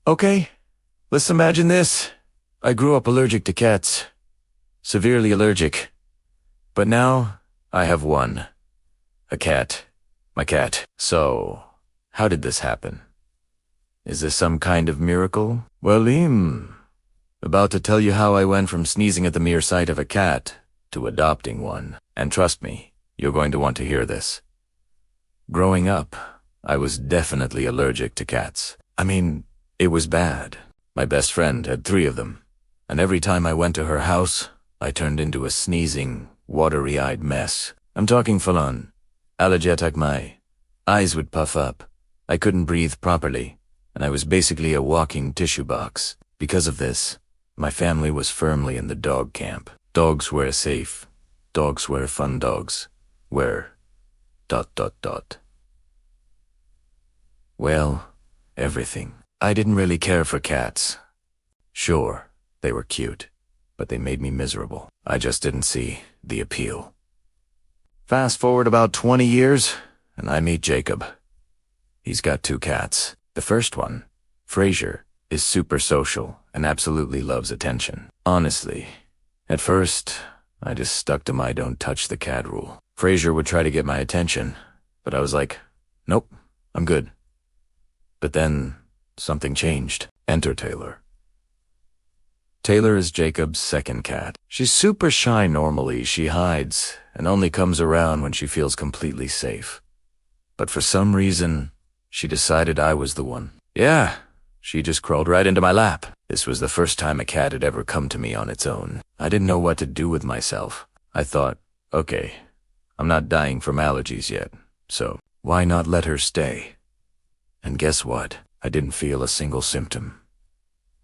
Okay, let's imagine this. I grew up allergic to cats. Severely allergic. But now, I have one. A cat. My cat. So, how did this happen? Is this some kind of miracle? Well, about to tell you how I went from sneezing at the mere sight of a cat to adopting one. And trust me, you're going to want to hear this. Growing up, I was definitely allergic to cats. I mean, it was bad. My best friend had 3 of them, and every time I went to her house, I turned into a sneezing, watery-eyed mess. I'm talking full-on. Allergic, my eyes would puff up. I couldn't breathe properly, and I was basically a walking tissue box. Because of this, my family was firmly in the dog camp. Dogs were safe. Dogs were fun dogs. Were ... Well, everything. I didn't really care for cats. Sure, they were cute, but they made me miserable. I just didn't see the appeal. Fast forward about 20 years, and I meet Jacob. He's got 2 cats. The first one, Fraser, is super social and absolutely loves attention. Honestly, at first, I just stuck to my don't touch the cat rule. Fraser would try to get my attention, but I was like, nope, I'm good. But then, something changed. Enter Taylor. Taylor is Jacob's second cat. She's super shy normally. She hides and only comes around when she feels completely safe. But for some reason, she decided I was the one. Yeah, she just crawled right into my lap. This was the first time a cat had ever come to me on its own. I didn't know what to do with myself. I thought, okay, I'm not dying from allergies yet, so why not let her stay? And guess what? I didn't feel a single symptom.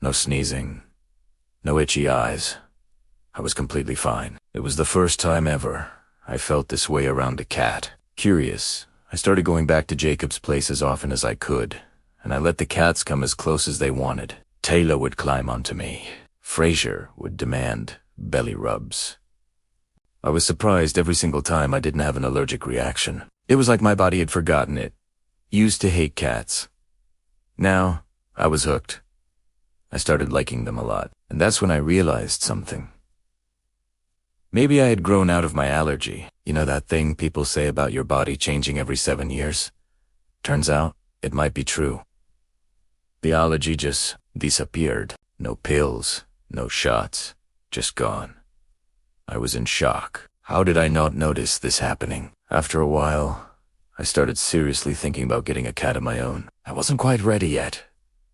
No sneezing. No itchy eyes. I was completely fine. It was the first time ever I felt this way around a cat. Curious, I started going back to Jacob's place as often as I could, and I let the cats come as close as they wanted. Taylor would climb onto me. Fraser would demand belly rubs. I was surprised every single time I didn't have an allergic reaction. It was like my body had forgotten it. Used to hate cats. Now, I was hooked. I started liking them a lot, and that's when I realized something. Maybe I had grown out of my allergy. You know that thing people say about your body changing every 7 years? Turns out, it might be true. The allergy just disappeared. No pills, no shots, just gone. I was in shock. How did I not notice this happening? After a while, I started seriously thinking about getting a cat of my own. I wasn't quite ready yet.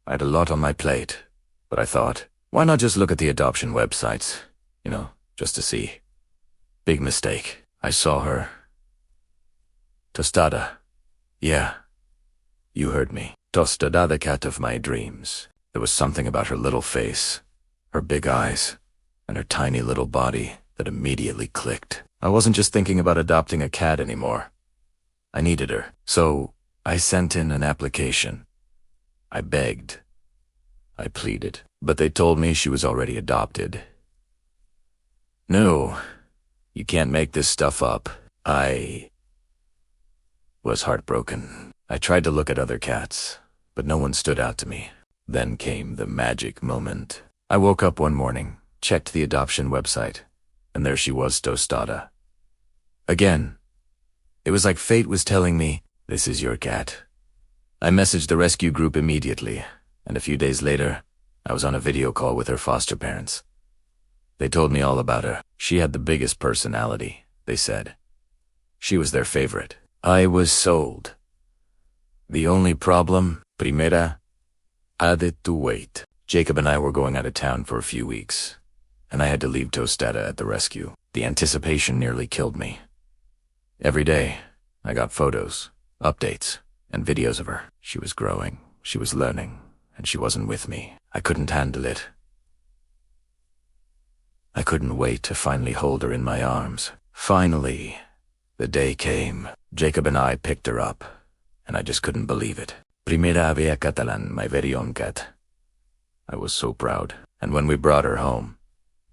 I had a lot on my plate, but I thought, why not just look at the adoption websites? You know, just to see. Big mistake. I saw her. Tostada. Yeah, you heard me. Tostada, the cat of my dreams. There was something about her little face, her big eyes, and her tiny little body that immediately clicked. I wasn't just thinking about adopting a cat anymore. I needed her, so I sent in an application. I begged. I pleaded, but they told me she was already adopted. No, you can't make this stuff up. I was heartbroken. I tried to look at other cats, but no one stood out to me. Then came the magic moment. I woke up one morning, checked the adoption website, and there she was, Tostada. Again. It was like fate was telling me, this is your cat. I messaged the rescue group immediately, and a few days later, I was on a video call with her foster parents. They told me all about her. She had the biggest personality, they said. She was their favorite. I was sold. The only problem, primera, had to wait. Jacob and I were going out of town for a few weeks, and I had to leave Tostada at the rescue. The anticipation nearly killed me. Every day, I got photos, updates, and videos of her. She was growing, she was learning, and she wasn't with me. I couldn't handle it. I couldn't wait to finally hold her in my arms. Finally, the day came. Jacob and I picked her up, and I just couldn't believe it. Primera ave Catalan, my very own cat. I was so proud. And when we brought her home,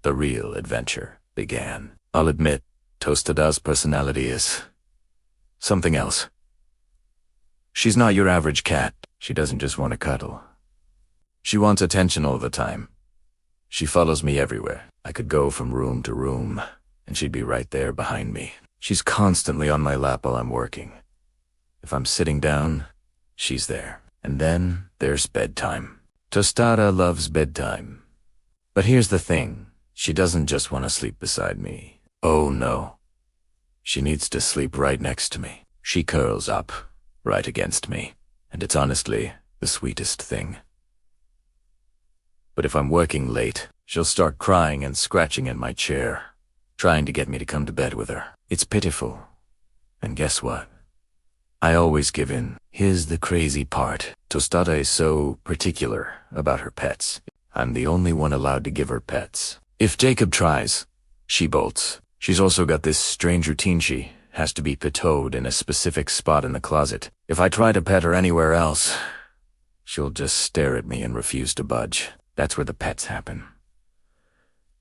the real adventure began. I'll admit, Tostada's personality is something else. She's not your average cat. She doesn't just want to cuddle. She wants attention all the time. She follows me everywhere. I could go from room to room, and she'd be right there behind me. She's constantly on my lap while I'm working. If I'm sitting down, she's there. And then there's bedtime. Tostada loves bedtime. But here's the thing. She doesn't just want to sleep beside me. Oh no. She needs to sleep right next to me. She curls up, right against me. And it's honestly the sweetest thing. But if I'm working late, she'll start crying and scratching in my chair, trying to get me to come to bed with her. It's pitiful. And guess what? I always give in. Here's the crazy part. Tostada is so particular about her pets. I'm the only one allowed to give her pets. If Jacob tries, she bolts. She's also got this strange routine. She has to be petted in a specific spot in the closet. If I try to pet her anywhere else, she'll just stare at me and refuse to budge. That's where the pets happen.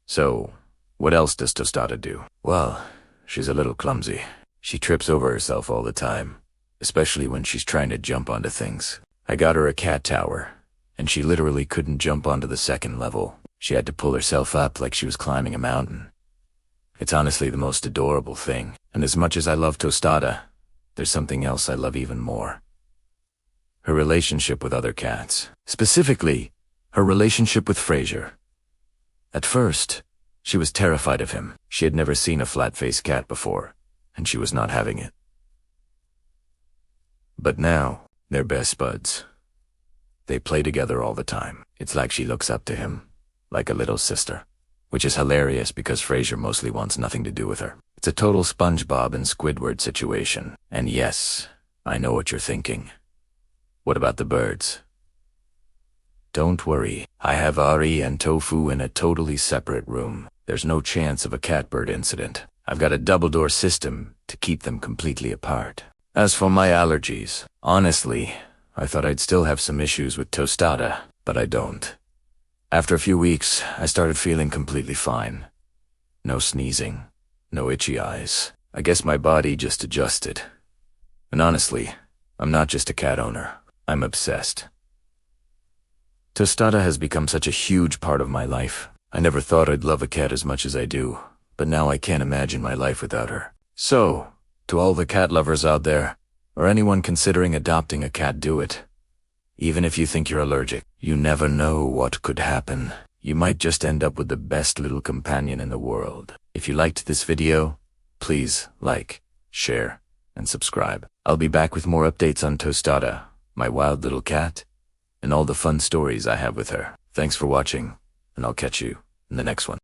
So, what else does Tostada do? Well, she's a little clumsy. She trips over herself all the time, especially when she's trying to jump onto things. I got her a cat tower, and she literally couldn't jump onto the second level. She had to pull herself up like she was climbing a mountain. It's honestly the most adorable thing, and as much as I love Tostada, there's something else I love even more. Her relationship with other cats. Specifically, her relationship with Fraser. At first, she was terrified of him. She had never seen a flat-faced cat before, and she was not having it. But now, they're best buds. They play together all the time. It's like she looks up to him, like a little sister, which is hilarious because Fraser mostly wants nothing to do with her. It's a total SpongeBob and Squidward situation. And yes, I know what you're thinking. What about the birds? Don't worry, I have Ari and Tofu in a totally separate room. There's no chance of a catbird incident. I've got a double-door system to keep them completely apart. As for my allergies, honestly, I thought I'd still have some issues with Tostada, but I don't. After a few weeks, I started feeling completely fine. No sneezing, no itchy eyes. I guess my body just adjusted. And honestly, I'm not just a cat owner. I'm obsessed. Tostada has become such a huge part of my life. I never thought I'd love a cat as much as I do, but now I can't imagine my life without her. So, to all the cat lovers out there, or anyone considering adopting a cat, do it. Even if you think you're allergic, you never know what could happen. You might just end up with the best little companion in the world. If you liked this video, please like, share, and subscribe. I'll be back with more updates on Tostada, my wild little cat, and all the fun stories I have with her. Thanks for watching, and I'll catch you in the next one.